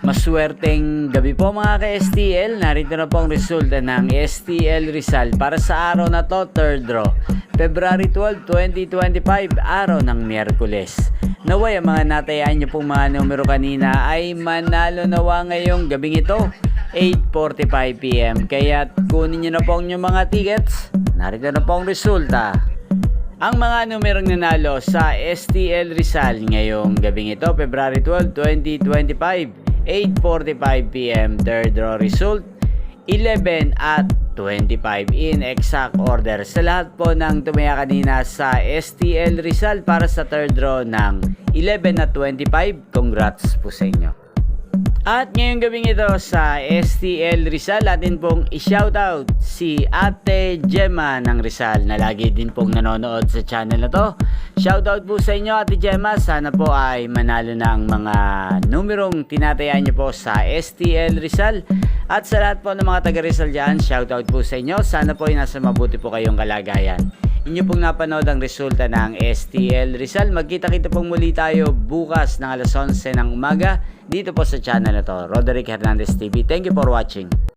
Maswerteng gabi po mga ka-STL. Narito na po ang resulta ng STL Rizal para sa araw na to, third draw. February 12, 2025, araw ng Miyerkules. Naway ang mga natayaan nyo pong mga numero kanina ay manalo nawa ngayong gabing ito, 8:45 PM. Kaya kunin nyo na po ang inyong mga tickets. Narito na po ang resulta. Ang mga numerong nanalo sa STL Rizal ngayong gabing ito, February 12, 2025, 8:45 PM, third draw result, 11 at 25 in exact order. Sa lahat po ng tumaya kanina sa STL Rizal para sa third draw ng 11 at 25, congrats po sa inyo. At ngayong gabing ito sa STL Rizal, atin pong i-shoutout si Ate Gemma ng Rizal na lagi din pong nanonood sa channel na to. Shoutout po sa inyo Ate Gemma, sana po ay manalo na ang mga numerong tinatayaan nyo po sa STL Rizal. At sa lahat po ng mga taga Rizal dyan, shoutout po sa inyo, sana po ay nasa mabuti po kayong kalagayan. Inyo pong napanood ang resulta ng STL Rizal. Magkita-kita pong muli tayo bukas ng alas 11 ng umaga dito po sa channel na to, Roderick Hernandez TV. Thank you for watching.